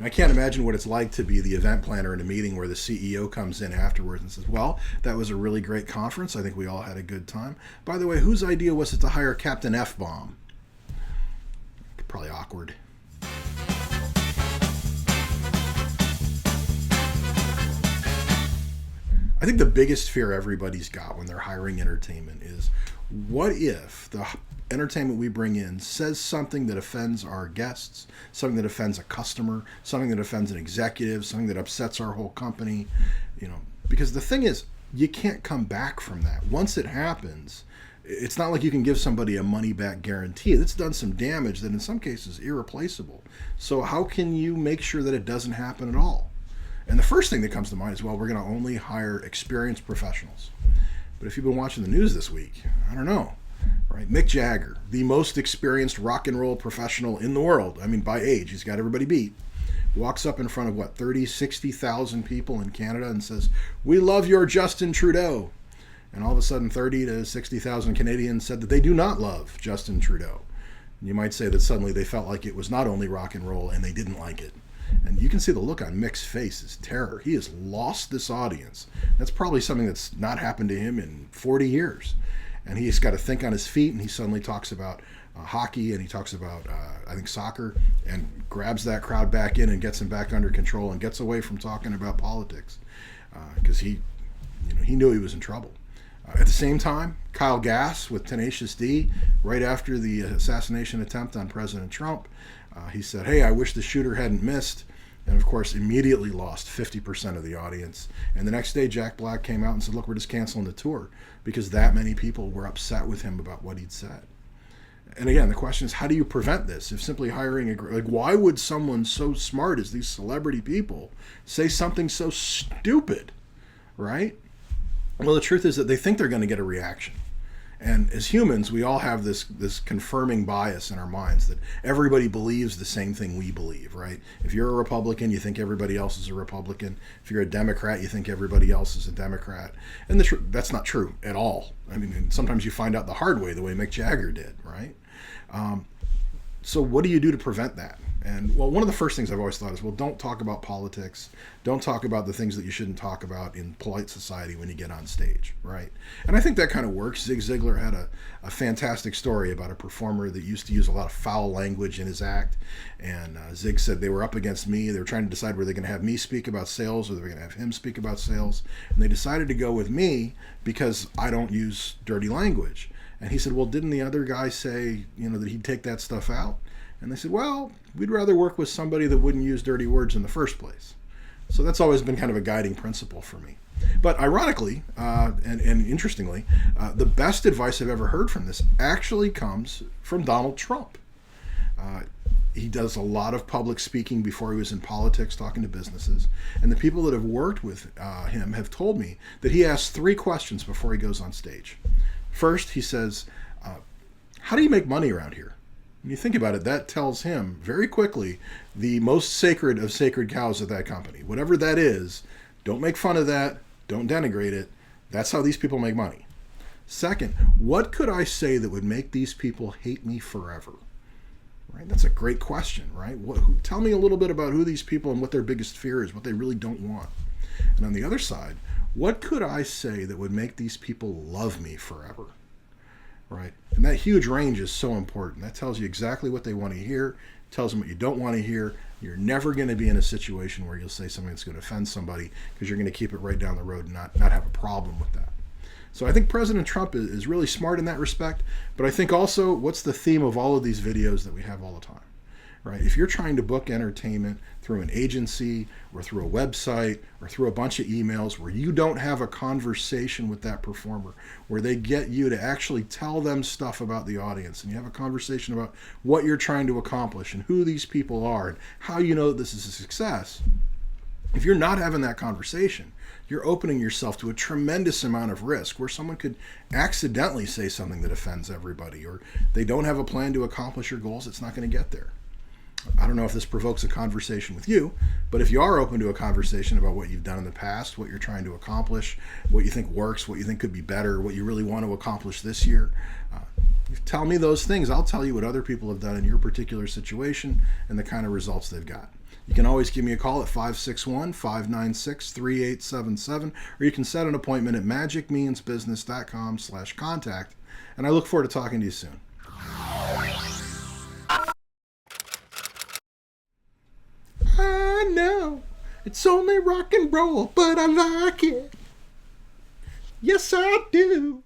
I can't imagine what it's like to be the event planner in a meeting where the CEO comes in afterwards and says, well, that was a really great conference. I think we all had a good time. By the way, whose idea was it to hire Captain F-Bomb? Probably awkward. I think the biggest fear everybody's got when they're hiring entertainment is, what if the entertainment we bring in says something that offends our guests, something that offends a customer, something that offends an executive, something that upsets our whole company, because the thing is, you can't come back from that. Once it happens, it's not like you can give somebody a money back guarantee. It's done some damage that in some cases is irreplaceable. So how can you make sure that it doesn't happen at all? And the first thing that comes to mind is, well, we're going to only hire experienced professionals. But if you've been watching the news this week, I don't know, right? Mick Jagger, the most experienced rock and roll professional in the world, I mean, by age, he's got everybody beat, walks up in front of, 60,000 people in Canada and says, we love your Justin Trudeau. And all of a sudden, 30 to 60,000 Canadians said that they do not love Justin Trudeau. You might say that suddenly they felt like it was not only rock and roll and they didn't like it. And you can see the look on Mick's face is terror. He has lost this audience. That's probably something that's not happened to him in 40 years. And he's got to think on his feet, and he suddenly talks about hockey, and he talks about, I think, soccer, and grabs that crowd back in and gets them back under control and gets away from talking about politics because he knew he was in trouble. At the same time, Kyle Gass with Tenacious D, right after the assassination attempt on President Trump, he said, hey, I wish the shooter hadn't missed. And of course, immediately lost 50% of the audience. And the next day, Jack Black came out and said, look, we're just canceling the tour because that many people were upset with him about what he'd said. And again, the question is, how do you prevent this? If simply hiring why would someone so smart as these celebrity people say something so stupid, right? Well, the truth is that they think they're going to get a reaction. And as humans, we all have this confirming bias in our minds that everybody believes the same thing we believe, right? If you're a Republican, you think everybody else is a Republican. If you're a Democrat, you think everybody else is a Democrat. And that's not true at all. I mean, sometimes you find out the hard way, the way Mick Jagger did, right? So what do you do to prevent that? And, well, one of the first things I've always thought is, well, don't talk about politics. Don't talk about the things that you shouldn't talk about in polite society when you get on stage, right? And I think that kind of works. Zig Ziglar had a fantastic story about a performer that used to use a lot of foul language in his act. And Zig said they were up against me. They were trying to decide whether they're going to have me speak about sales or they're going to have him speak about sales. And they decided to go with me because I don't use dirty language. And he said, well, didn't the other guy say, that he'd take that stuff out? And they said, well, we'd rather work with somebody that wouldn't use dirty words in the first place. So that's always been kind of a guiding principle for me. But ironically, and interestingly, the best advice I've ever heard from this actually comes from Donald Trump. He does a lot of public speaking before he was in politics, talking to businesses. And the people that have worked with him have told me that he asks 3 questions before he goes on stage. First, he says, how do you make money around here? When you think about it, that tells him very quickly the most sacred of sacred cows at that company. Whatever that is, don't make fun of that. Don't denigrate it. That's how these people make money. Second, what could I say that would make these people hate me forever? Right? That's a great question, right? Tell me a little bit about who these people and what their biggest fear is, what they really don't want. And on the other side, what could I say that would make these people love me forever? Right? And that huge range is so important. That tells you exactly what they want to hear, tells them what you don't want to hear. You're never going to be in a situation where you'll say something that's going to offend somebody because you're going to keep it right down the road and not have a problem with that. So I think President Trump is really smart in that respect. But I think also, what's the theme of all of these videos that we have all the time? Right? If you're trying to book entertainment through an agency or through a website or through a bunch of emails where you don't have a conversation with that performer, where they get you to actually tell them stuff about the audience and you have a conversation about what you're trying to accomplish and who these people are and how you know that this is a success, if you're not having that conversation, you're opening yourself to a tremendous amount of risk where someone could accidentally say something that offends everybody, or they don't have a plan to accomplish your goals. It's not going to get there. I don't know if this provokes a conversation with you, but if you are open to a conversation about what you've done in the past, what you're trying to accomplish, what you think works, what you think could be better, what you really want to accomplish this year, tell me those things. I'll tell you what other people have done in your particular situation and the kind of results they've got. You can always give me a call at 561-596-3877, or you can set an appointment at magicmeansbusiness.com/contact, and I look forward to talking to you soon. I know it's only rock and roll, but I like it. Yes, I do.